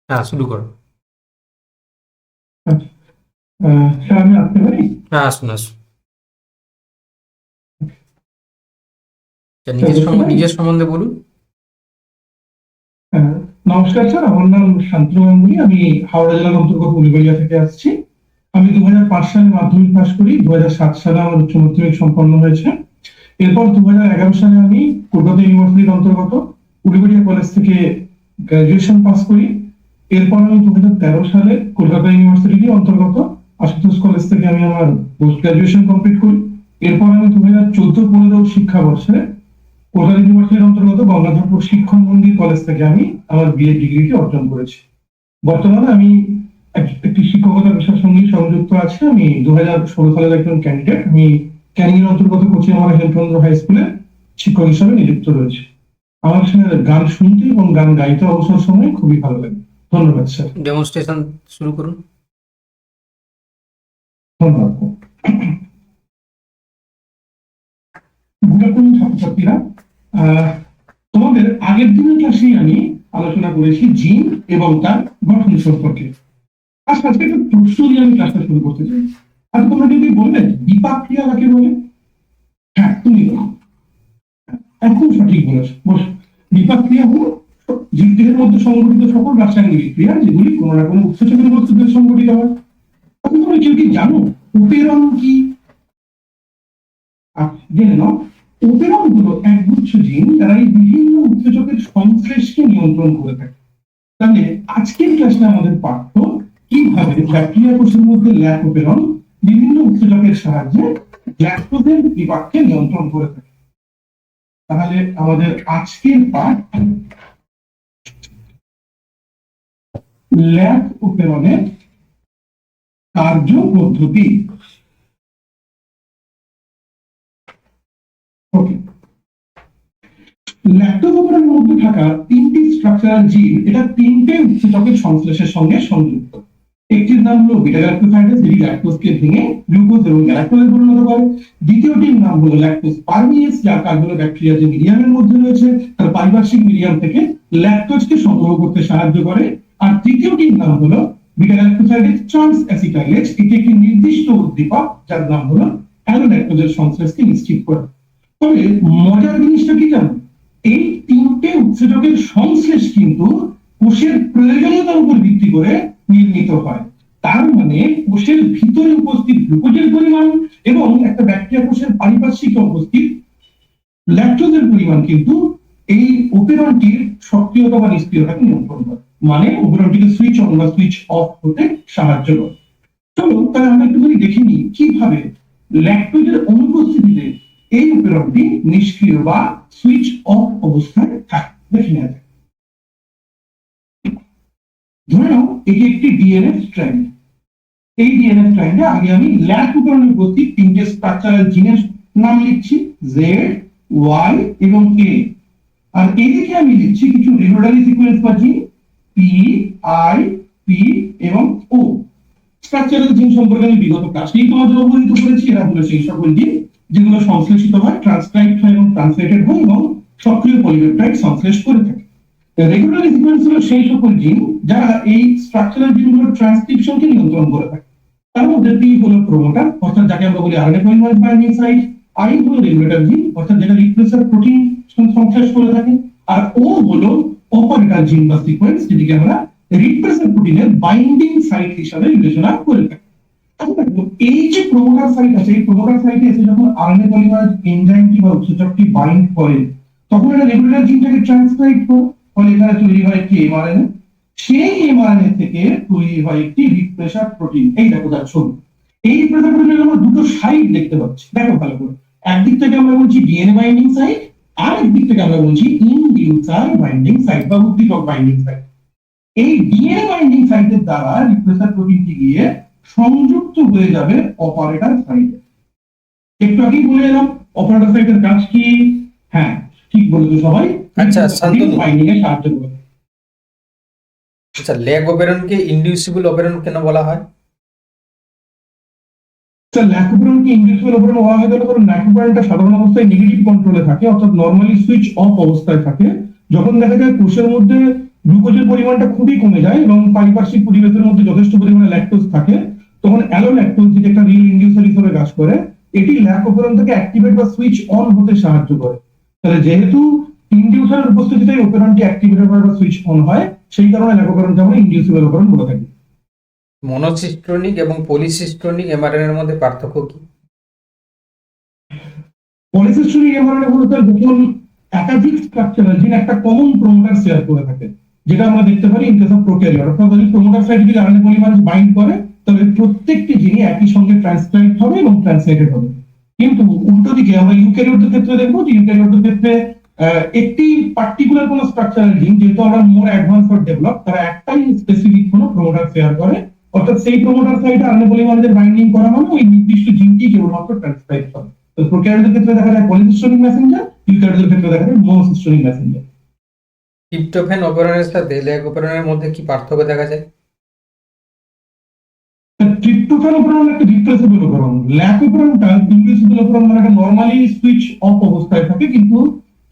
হ্যাঁ, শুরু করো। আচ্ছা, স্যার আমি আসতে পারি? হ্যাঁ, আসুন, আসুন। স্যার বসতে পারি? নিজের সম্বন্ধে বলুন। আহ, নমস্কার স্যার, আমার নাম শান্তনু গাঙ্গুলি। আমি হাওড়া জেলার অন্তর্গত উলুবেড়িয়া থেকে আসছি। আমি 2005 সালে মাধ্যমিক পাশ করি। 2007 সালে আমার উচ্চ মাধ্যমিক সম্পন্ন হয়েছে। এরপর 2011 সালে আমি কলকাতা ইউনিভার্সিটির অন্তর্গত উলুবেড়িয়া কলেজ থেকে গ্রাজুয়েশন পাস করি। এরপর আমি 2013 সালে কলকাতা ইউনিভার্সিটির অন্তর্গত আশুতোষ কলেজ থেকে আমি আমার পোস্ট গ্রাজুয়েশন কমপ্লিট করি। এরপর আমি 2014-15 শিক্ষাবর্ষে কলকাতা ইউনিভার্সিটির অন্তর্গত গঙ্গাধরপুর শিক্ষণ মন্দির কলেজ থেকে আমি আমার বিএ ডিগ্রিটি অর্জন করেছি। বর্তমানে আমি একটি শিক্ষকতা পেশার সঙ্গে সংযুক্ত আছি। আমি 2016 সালের একজন ক্যান্ডিডেট। আমি ক্যানিং এর অন্তর্গত কোচিয়ামারা হেমচন্দ্র হাই স্কুলে শিক্ষক হিসেবে নিযুক্ত রয়েছে। আমার সঙ্গে গান শুনতে এবং গান গাইতে অবসর সময় খুবই ভালো লাগে। ধন্যবাদ স্যার। ডেমনস্ট্রেশন শুরু করুন। ধন্যবাদ। গুড আফটারনুন ছাত্রছাত্রীরা। তোমাদের আগের দিনের ক্লাসে আমি আলোচনা করেছি জিন এবং তার গঠন সম্পর্কে। আজকে একটা প্রশ্ন দিয়ে আমি ক্লাসটা শুরু করতে চাই। আচ্ছা, তোমরা যদি বলবে বিপাক ক্রিয়া কাকে বলে? হ্যাঁ, তুমি বলো। একদম সঠিক বলেছ। বিপাক ক্রিয়া হলো জীবদেহের মধ্যে সংঘটিত সকল রাসায়নিক ক্রিয়া যেগুলি কোনো না কোনো উৎসেচকের বস্তুতে সংঘটিত হয়। এখন তোমরা কেউ কি জানো উপেরণ কি? জেনে নাও। উপেরণ হলো একগুচ্ছ জিন যারা এই বিভিন্ন উৎসেচকের সংশ্লেষকে নিয়ন্ত্রণ করে থাকে। তাহলে আজকের ক্লাসে আমাদের পাঠ্য কিভাবে ব্যাকটেরিয়া কোষের মধ্যে ল্যাকটোপেরন বিভিন্ন উৎসেচকের সাহায্যে ল্যাকটোজের বিপাককে নিয়ন্ত্রণ করে থাকে। তাহলে আমাদের আজকের পাঠ ল্যাকটোপেরনের কার্য পদ্ধতি। ওকে, ল্যাকটোপেরনের মধ্যে থাকা তিনটি স্ট্রাকচারাল জিন এটা তিনটে উৎসেচকের সংশ্লেষের সঙ্গে সংযুক্ত। একটির নাম হলো বিটা গ্যালাক্টোসাইডেজ, যেটি ল্যাকটোজকে ভেঙে গ্লুকোজ এবং গ্যালাক্টোজে পরিণত করে। দ্বিতীয়টির নাম হলো ল্যাকটোজ পারমিয়েজ, যার কাজ হলো ব্যাকটেরিয়া যে মিডিয়ামের মধ্যে রয়েছে তার পারিপার্শ্বিক মিডিয়াম থেকে ল্যাকটোজকে সংগ্রহ করতে সাহায্য করে। আর তৃতীয়টির নাম হলো বিটা গ্যালাক্টোসাইডেজ ট্রান্স অ্যাসিটাইলেজ, এটি একটি নির্দিষ্ট উদ্দীপক যার নাম হলো অ্যালোল্যাকটোজের সংশ্লেষকে নিশ্চিত করে। তবে মজার জিনিসটা কি জানো? এই তিনটে উৎসেচকের সংশ্লেষ কিন্তু কোষের প্রয়োজনীয়তার উপর ভিত্তি করে নির্মিত হয়। তার মানে কোষের ভিতরে উপস্থিত গ্লুকোজের পরিমাণ এবং একটা ব্যাকটেরিয়া কোষের পারিপার্শ্বিক উপস্থিত ল্যাকটোজের পরিমাণ কিন্তু এই ওপেরনটির সক্রিয়তা বা নিষ্ক্রিয়তাকে নিয়ন্ত্রণ করে। মানে ওপেরনটিকে সুইচ অন বা সুইচ অফ হতে সাহায্য করে। চলো তাহলে আমরা একটুখানি দেখে নিই কিভাবে ল্যাকটোজের অনুপস্থিতিতে এই ওপেরনটি নিষ্ক্রিয় বা সুইচ অফ অবস্থায় থাকে। দেখে নেওয়া যায়। ধরে নাও এটি একটি ডিএনএ স্ট্র্যান্ড। এই ডিএনএ স্ট্র্যান্ডে আগে আমি ল্যাকটোপেরনে উপস্থিত তিনটে স্ট্রাকচারাল জিনের নাম লিখছি, জেড, ওয়াই এবং এ। আর এদিকে আমি লিখছি কিছু রেগুলারি সিকোয়েন্স বা জিন, পি, আই, পি এবং ও। স্ট্রাকচারাল জিন সম্পর্কে আমি বিগত ক্লাসেই তোমাদের অবহিত করেছি। এরা হলো সেই সকল জিন যেগুলো সংশ্লেষিত হয়, ট্রান্সক্রাইবড হয় এবং ট্রান্সলেটেড হয় এবং সক্রিয় পলিপেপটাইড সংশ্লেষ করে থাকে। রেগুলারি সিকোয়েন্স হলো সেই সকল জিন যারা এই স্ট্রাকচারাল জিনগুলোর ট্রান্সক্রিপশনকে নিয়ন্ত্রণ করে থাকে। তার মধ্যে পি হলো প্রোমোটার, অর্থাৎ যাকে আমরা বলি RNA polymerase binding site. I হলো রেগুলেটর জিন, অর্থাৎ যেটা রিপ্লেসার প্রোটিন সংশ্লেষ করে থাকে। আর ও হলো অপারেটর জিন বা সিকোয়েন্স, যেটিকে আমরা রিপ্লেসার প্রোটিনের বাইন্ডিং সাইট হিসেবে বিবেচনা করে থাকি। এই যে প্রোমোটার সাইট আছে, এই প্রোমোটার সাইটে এসে যখন আরএনএ পলিমারেজ এনজাইমটি বা উৎসেচকটি বাইন্ড করে, তখন এটা রেগুলেটর জিনটাকে ট্রান্সক্রাইব করে, ফলে এখানে তৈরি হয় একটি এমআরএনএ। সেই এমআরএনএ থেকে তৈরি হয় একটি রিপ্লেসার প্রোটিন। এই দেখো তার ছবি। এই রিপ্লেসার প্রোটিনের আমরা দুটো সাইট দেখতে পাচ্ছি, দেখো ভালো করে। একদিক থেকে আমরা বলছি ডিএনএ বাইন্ডিং সাইট, আর একদিক থেকে আমরা বলছি ইনডিউসার বাইন্ডিং সাইট বা উদ্দীপক বাইন্ডিং সাইট। এই ডিএনএ বাইন্ডিং সাইটের দ্বারা রিপ্লেসার প্রোটিনটি গিয়ে সংযুক্ত হয়ে যাবে অপারেটর সাইটে। একটু আগেই বলে এলাম অপারেটর সাইটের কাজ কি। হ্যাঁ, ঠিক বলেছো সবাই। আচ্ছা, শান্তনু। বাইন্ডিং এ সাহায্য করে। আচ্ছা, ল্যাক অপেরনকে ইনডিউসিবল অপেরন কেন বলা হয়? স্যার, ল্যাকটোপেরনকে ইনডিউসিবল অপেরন বলা হয় কারণ ল্যাকটোপেরনটা সাধারণ অবস্থায় নেগেটিভ কন্ট্রোলে থাকে, অর্থাৎ নরমালি সুইচ অফ অবস্থায় থাকে। যখন দেখা যায় কোষের মধ্যে গ্লুকোজের পরিমাণটা খুবই কমে যায় এবং পারিপার্শ্বিক পরিবেশের মধ্যে যথেষ্ট পরিমাণে ল্যাকটোজ থাকে, তখন অ্যালোল্যাকটোজ যেটা একটা রিল ইন্ডিউসার হিসেবে কাজ করে, এটি ল্যাক অপারেন্টকে অ্যাক্টিভেট বা সুইচ অন হতে সাহায্য করে। তাহলে যেহেতু ইন্ডিউসারের উপস্থিতিতে অপারেন্টটি অ্যাক্টিভেট হয় বা সুইচ অন হয়, সেই কারণে ল্যাক অপারেন্টকে আমরা ইন্ডিউসিবল অপারেন্ট বলে থাকি। মনোসিস্টোনিক এবং পলিসিস্টোনিক এমআরএনএ এর মধ্যে পার্থক্য কি? পলিসিস্টোনিক এমআরএনএ মূলত যখন একাধিক স্ট্রাকচারাল জিন একটা কমন প্রমোটার শেয়ার করে থাকে, যেটা আমরা দেখতে পারি ইন কেস অফ প্রোক্যারিওট, অর্থাৎ যদি প্রমোটার সাইট যদি আরএনএ পলিমারেজ বাইন্ড করে তবে প্রত্যেকটি জিনই একই সঙ্গে ট্রান্সক্রাইব হবে এবং ট্রান্সলেটেড হবে। কিন্তু উল্টো দিকে আমরা ইউক্যারিওটের ক্ষেত্রে দেখবো যে ইউক্যারিওটের ক্ষেত্রে একটি পার্টিকুলার কোন স্ট্রাকচারাল জিন, যেহেতু আমরা মোর অ্যাডভান্স অর ডেভেলপ, তারা একটাই স্পেসিফিক কোন প্রমোটার শেয়ার করে, অর্থাৎ সেই প্রমোটার সাইটে আরএনএ পলিমারেজের বাইন্ডিং করা মানে ওই নির্দিষ্ট জিনটি কেবলমাত্র ট্রান্সক্রাইব হবে। তো প্রোক্যারিওটের ক্ষেত্রে দেখা যায় পলিসিস্টোনিক মেসেঞ্জার, ইউক্যারিওটের ক্ষেত্রে দেখা যায় মনোসিস্টোনিক মেসেঞ্জার। ট্রিপ্টোফ্যান অপারেন্টের সাথে ল্যাক অপারেন্টের মধ্যে কি পার্থক্য দেখা যায়? ট্রিপ্টোফ্যান অপারেন্ট একটা রিপ্লেসেবল অপারেন্ট, ল্যাক অপারেন্টটা ইনডিউসিবল অপারেন্ট, মানে এটা নরমালি সুইচ অফ অবস্থায় থাকে কিন্তু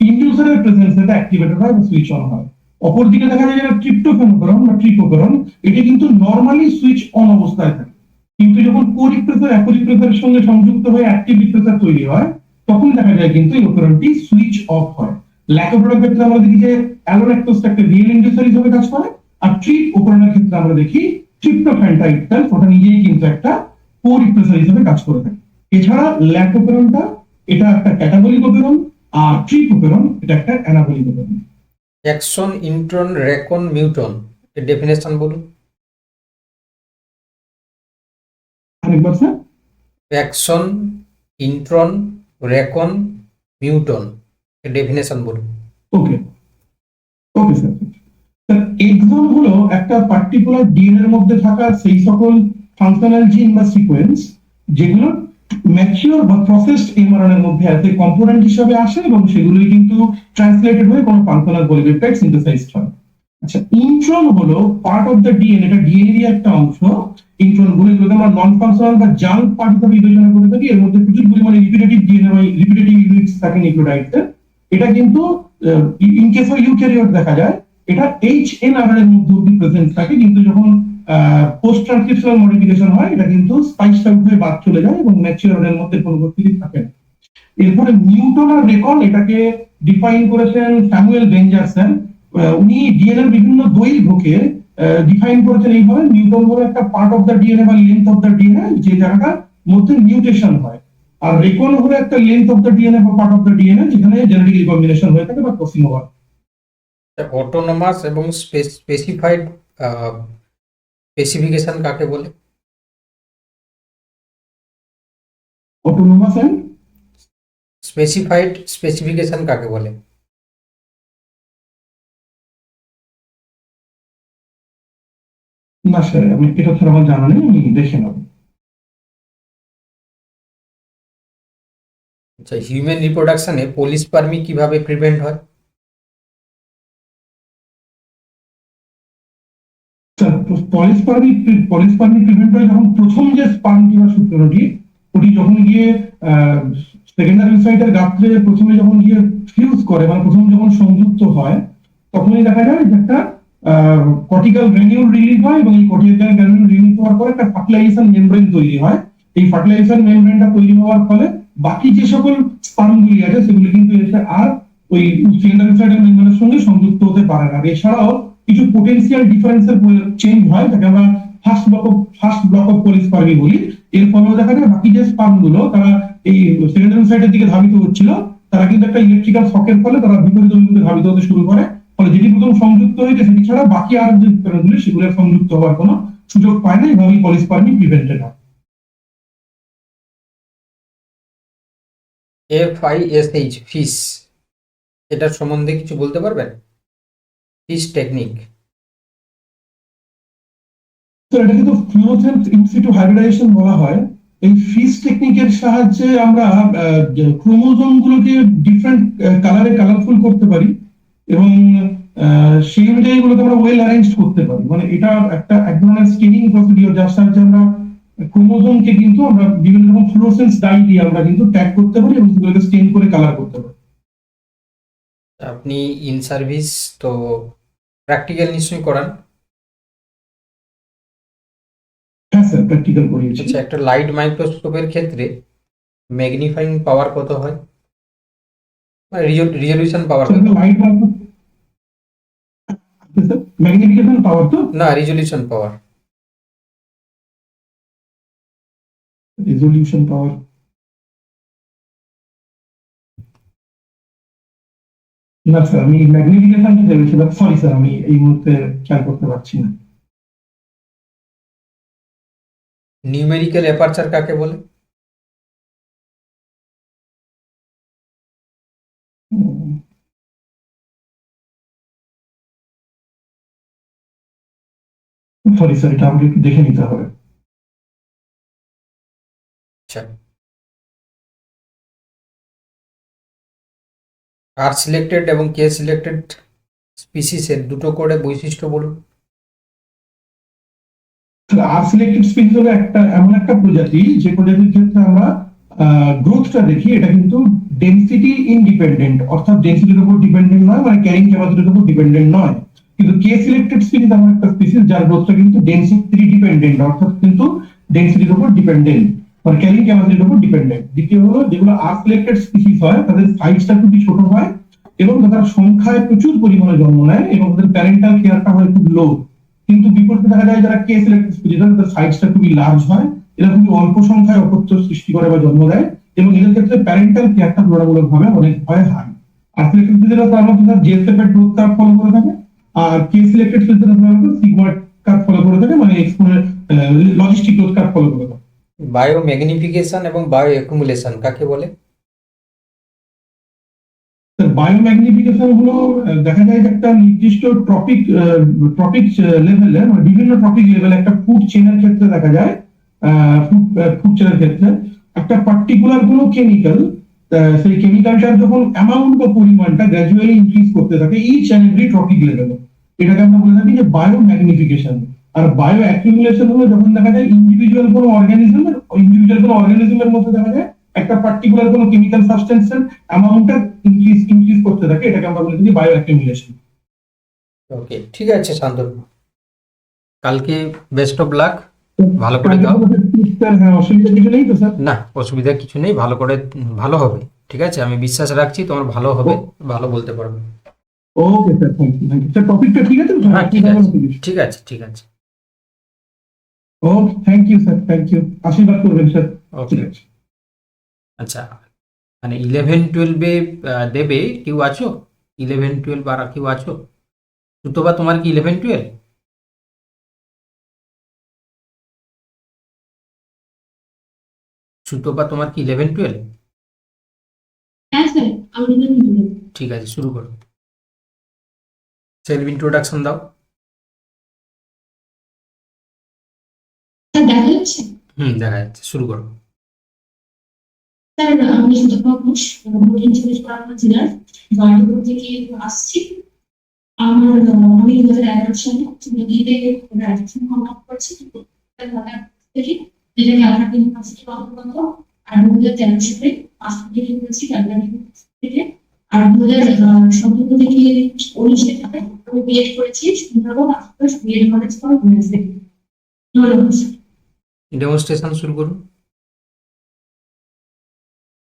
ইনডিউসারের প্রেজেন্সে এটা অ্যাক্টিভেটেড হয় বা সুইচ অন হয়। অপরদিকে দেখা যায় যেটা ট্রিপ্টোফ্যান অপারেন্ট বা ট্রিপ অপারেন্ট, এটা কিন্তু নরমালি সুইচ অন অবস্থায় থাকে, কিন্তু যখন কোরিপ্রেসার অ্যাকোরিপ্রেসারের সঙ্গে সংযুক্ত হয়ে অ্যাক্টিভ রিপ্রেসার তৈরি হয় তখন দেখা যায় কিন্তু এই অপারেন্টটি সুইচ অফ হয়। ল্যাক অপারেন্টের ক্ষেত্রে আমরা দেখি যে অ্যালোল্যাকটোজটা একটা রিয়েল ইন্ডিউসার হিসেবে কাজ করে, আর ট্রিপ অপারেন্টের ক্ষেত্রে আমরা দেখি ট্রিপ্টোফ্যানটা ইটসেলফ ওটা নিজেই কিন্তু একটা কোরিপ্রেসার হিসেবে কাজ করে থাকে। এছাড়া ল্যাক অপারেন্টটা এটা একটা ক্যাটাবলিক অপারেন্ট, আর ট্রিপ অপারেন্ট এটা একটা anabolic operon. Action, intron, recon, muton এর ডেফিনেশন বলুন। আরেকবার sir. Action, intron, recon, muton এর ডেফিনেশন বলুন। ওকে ওকে স্যার। এক্সন হলো একটা পার্টিকুলার ডিএনএ এর মধ্যে থাকা সেই সকল ফাংশনাল জিন বা সিকোয়েন্স যেগুলো ম্যাচিওর বা প্রসেসড এমআরএনএ এর মধ্যে অ্যাজ এ কম্পোনেন্ট হিসেবে আসে এবং সেগুলোই কিন্তু ট্রান্সলেটেড হয়ে কোনো ফাংশনাল পলিপেপটাইড সিনথেসাইজড হয়। আচ্ছা, ইন্ট্রন হলো পার্ট অফ দ্য ডিএনএ, এটা ডিএনএ এর একটা অংশ। ইন্ট্রন গুলোকে আমরা নন ফাংশনাল বা জাঙ্ক পার্ট হিসেবে বিবেচনা করে থাকি, এর মধ্যে প্রচুর পরিমাণে রিপিটেটিভ ডিএনএ বা রিপিটেটিভ ইউনিটস থাকে নিউক্লিওটাইডসের। এটা কিন্তু ইন কেস অফ ইউক্যারিওট দেখা যায় এটা HNRR এর মধ্যে অব্দি প্রেজেন্ট থাকে, কিন্তু যখন পোস্ট ট্রান্সক্রিপশনাল মডিফিকেশন হয় এটা কিন্তু স্পাইস আউট হয়ে বাদ চলে যায় এবং ম্যাচিওর এর মধ্যে কোনো উপস্থিতি থাকে না। এরপরে মিউটন আর রেকন এটাকে ডিফাইন করেছেন স্যামুয়েল বেঞ্জারসন। উনি ডিএনএ এর বিভিন্ন দৈর্ঘ্যকে ডিফাইন করেছেন এইভাবে, মিউটন হলো একটা পার্ট অফ দ্য ডিএনএ বা লেন্থ অফ দ্য ডিএনএ যে জায়গাটার মধ্যে মিউটেশন হয়, আর রেকন হলো একটা লেন্থ অফ দ্য ডিএনএ বা পার্ট অফ দ্য ডিএনএ যেখানে জেনেটিক রিকম্বিনেশন হয়ে থাকে বা ক্রসিং ওভার। অটোনোমাস এবং স্পেসিফাইড স্পেসিফিকেশন কাকে বলে? অটোনোমাস এন্ড স্পেসিফাইড স্পেসিফিকেশন কাকে বলে? না স্যার, আমি এটা ছাড়া আমার জানা নেই, আমি দেখে নেব। আচ্ছা, হিউম্যান রিপ্রোডাকশনে পলিস্পার্মি কিভাবে প্রিভেন্ট হয়? পলিস্পার্মি প্রিভেন্ট হয় যখন প্রথম যে স্পার্মটি বা শুক্রাণুটি ওটি যখন গিয়ে সেকেন্ডারি সাইটের গাত্রে প্রথমে যখন গিয়ে ফিউজ করে মানে প্রথম যখন সংযুক্ত হয় তখনই দেখা যায় যে একটা কর্টিক্যাল গ্র্যানিউল রিলিজ হয় এবং এই কর্টিক্যাল গ্র্যানিউল রিলিজ হওয়ার পরে একটা ফার্টিলাইজেশন মেমব্রেন তৈরি হয়। এই ফার্টিলাইজেশন মেমব্রেনটা তৈরি হওয়ার ফলে বাকি যে সকল স্পার্মগুলি আছে সেগুলি কিন্তু এসে আর ওই সেকেন্ডারি সাইটের মেমব্রেনের সঙ্গে সংযুক্ত হতে পারে না। এছাড়াও কিছু পোটেনশিয়াল ডিফারেন্সের চেঞ্জ হয় যাকে আমরা ফার্স্ট ব্লক অফ পলিস্পার্মি বলি। এর ফলেও দেখা যায় বাকি যে স্পার্ম গুলো তারা এই সেকেন্ডারি সাইটের দিকে ধাবিত হচ্ছিল তারা কিন্তু একটা ইলেকট্রিক্যাল শকের ফলে তারা বিপরীত অভিমুখে ধাবিত হতে শুরু করে, ফলে যেটি প্রথম সংযুক্ত হয়েছে সেটি ছাড়া বাকি আর যে স্পার্মগুলি সেগুলোর সংযুক্ত হওয়ার কোনো সুযোগ পায় না, এইভাবেই পলিস্পার্মি প্রিভেন্টেড হয়। FISH ফিশ এটার সম্বন্ধে কিছু বলতে পারবেন? Fish technique. তো এটাকে তো ফ্লুরোসেন্স ইনসিটু হাইব্রিডাইজেশন বলা হয়। এই ফিশ টেকনিকের সাহায্যে আমরা ক্রোমোজোম গুলোকে ডিফারেন্ট কালারে কালারফুল করতে পারি এবং সেই অনুযায়ী এগুলোকে আমরা ওয়েল অ্যারেঞ্জ করতে পারি। মানে এটা একটা এক ধরনের স্টেনিং প্রসিডিওর যার সাহায্যে আমরা ক্রোমোজোমকে কিন্তু আমরা বিভিন্ন রকম ফ্লুরোসেন্স ডাই দিয়ে আমরা কিন্তু ট্যাগ করতে পারি এবং সেগুলোকে স্টেন করে কালার করতে পারি। আপনি ইন সার্ভিস তো প্র্যাকটিক্যাল নিশ্চয়ই করান। হ্যাঁ স্যার, প্র্যাকটিক্যাল করিয়েছি। আচ্ছা, একটা লাইট মাইক্রোস্কোপের ক্ষেত্রে ম্যাগনিফাইং পাওয়ার কত হয়, মানে রিজলিউশন পাওয়ার কত? লাইট মাইক্রো স্যার, ম্যাগনিফিকেশন পাওয়ার তো না, রিজলিউশন পাওয়ার। রেজলিউশন পাওয়ার না স্যার, আমি ম্যাগনিফিকেশন ভেবেছিলাম, সরি স্যার, আমি এই মুহূর্তে খেয়াল করতে পারছি না। নিউমেরিক্যাল অ্যাপারচার কাকে বলে? সরি স্যার, এটা আমাকে একটু দেখে নিতে হবে। আচ্ছা, আর সিলেক্টেড এবং কে সিলেক্টেড স্পিসিসের দুটো করে বৈশিষ্ট্য বলুন। আর সিলেক্টেড স্পিসিস হলো এমন একটা প্রজাতি, যে প্রজাতির ক্ষেত্রে আমরা গ্রোথটা দেখি, এটা কিন্তু ডেনসিটি ইনডিপেন্ডেন্ট, অর্থাৎ ডেনসিটির উপর ডিপেন্ডেন্ট নয়, মানে ক্যারিং ক্যাপাসিটির উপর ডিপেন্ডেন্ট নয়। কিন্তু কে সিলেক্টেড স্পিসিস এমন একটা স্পিসিস যার গ্রোথটা কিন্তু ডেনসিটি ডিপেন্ডেন্ট, অর্থাৎ কিন্তু ডেনসিটির উপর ডিপেন্ডেন্ট, মানে ক্যারিং ক্যাপাসিটির উপর ডিপেন্ডেন্ট। দ্বিতীয় হলো, যেগুলো আর সিলেক্টেড স্পিসিস হয় তাদের সাইজটা খুবই ছোট হয় এবং তারা সংখ্যায় প্রচুর পরিমাণে জন্ম নেয় এবং তাদের প্যারেন্টাল কেয়ারটা হয় খুব লো। কিন্তু বিপরীতে দেখা যায় যারা কে সিলেক্টেড স্পিসিস, তাদের সাইজটা খুবই লার্জ হয়, এরা খুবই অল্প সংখ্যায় অপত্য সৃষ্টি করে বা জন্ম দেয়, এবং এদের ক্ষেত্রে প্যারেন্টাল কেয়ারটা তুলনামূলকভাবে অনেক হয় হাই। আর সিলেক্টেড স্পিসিসরা সাধারণত তার জেএসএফ এর গ্রোথ কার্ভ ফলো করে থাকে, আর কে সিলেক্টেড স্পিসিসরা সাধারণত সিগমা কার্ভ ফলো করে থাকে, মানে লজিস্টিক গ্রোথ কার্ভ ফলো করে থাকে। বায়ো ম্যাগনিফিকেশন এবং বায়ো অ্যাকুমুলেশন কাকে বলে? বায়োম্যাগনিফিকেশন হলো দেখা যায় যে একটা নির্দিষ্ট ট্রপিক লেভেলে, মানে বিভিন্ন ট্রপিক লেভেলে একটা ফুড চেনের ক্ষেত্রে দেখা যায়, ফুড চেনের ক্ষেত্রে একটা পার্টিকুলার কোনো কেমিক্যাল, সেই কেমিক্যালটার যখন অ্যামাউন্ট বা পরিমাণটা গ্র্যাজুয়ালি ইনক্রিজ করতে থাকে ইচ অ্যান্ড এভরি ট্রপিক লেভেলে, এটাকে আমরা বলে থাকি যে বায়োম্যাগনিফিকেশন। আর বায়ো অ্যাকুমুলেশন হলো যখন দেখা যায় ইন্ডিভিজুয়াল কোনো অর্গানিজমের মধ্যে দেখা যায় একটা পার্টিকুলার কোনো কেমিক্যাল সাবস্টেন্সের অ্যামাউন্টটা ইনক্রিজ করতে থাকে, এটাকে আমরা বলে থাকি বায়ো অ্যাকুমুলেশন। ওকে, ঠিক আছে শান্তনু, কালকে বেস্ট অফ লাক, ভালো করে দাও। হ্যাঁ, অসুবিধা কিছু নেই তো স্যার? না, অসুবিধা কিছু নেই, ভালো করে, ভালো হবে, ঠিক আছে, আমি বিশ্বাস রাখছি তোমার ভালো হবে, ভালো বলতে পারবে। Okay sir, thank you sir. টপিকটা ঠিক আছে তো? হ্যাঁ, ঠিক আছে, ঠিক আছে, ঠিক আছে। Okay, thank you sir, thank you, আশীর্বাদ করবেন স্যার। ওকে, আচ্ছা, মানে 11-12-এ দেবে কেউ আছো? 11-12 আর কেউ আছো? সুতবা তোমার কি 11-12? সুতবা তোমার কি 11-12? হ্যাঁ স্যার, আমি বলি। ঠিক আছে, শুরু করো, সেলফ ইন্ট্রোডাকশন দাও। স্যার দেখা যাচ্ছে? দেখা যাচ্ছে, শুরু করো। স্যার, আমি সুতপা ঘোষ, দক্ষিণ চব্বিশ পরগনা জেলার জয়পুর থেকে আসছি। আমি 2011 সালে দিল্লিতে গ্রাজুয়েশন কমপ্লিট করেছি থেকে, যেটাকে আলহাট ইউনিভার্সিটির অন্তর্গত। আর 2013 সালে মাস্টার ডিগ্রি করেছি ক্যালকাটা ইউনিভার্সিটি থেকে। আর 2017 থেকে 19 সালে আমি বিএড করেছি Sundarban Ashutosh BEd college for womens থেকে। ধন্যবাদ স্যার। ডেমনস্ট্রেশন শুরু করুন।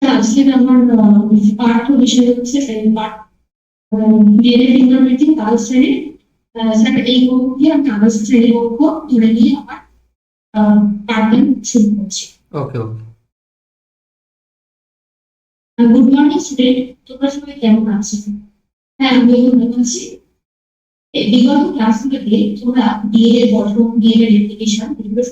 আজকে আমার পাঠ্য বিষয় হচ্ছে বিএড ইন্টারমিডিয়েট কাল শ্রেণী। স্যার, এই বইটি আমি আদর্শ শ্রেণী বলব ধরে নিয়ে আমার পাঠদান শুরু করছি। ওকে, ওকে। গুড মর্নিং স্টুডেন্ট, তোমরা সবাই কেমন আছো? হ্যাঁ, আমি ভালো আছি। বিগত ক্লাসগুলোতে তোমরা বিএড এর গঠন, বিএড এর অ্যাপ্লিকেশন এগুলো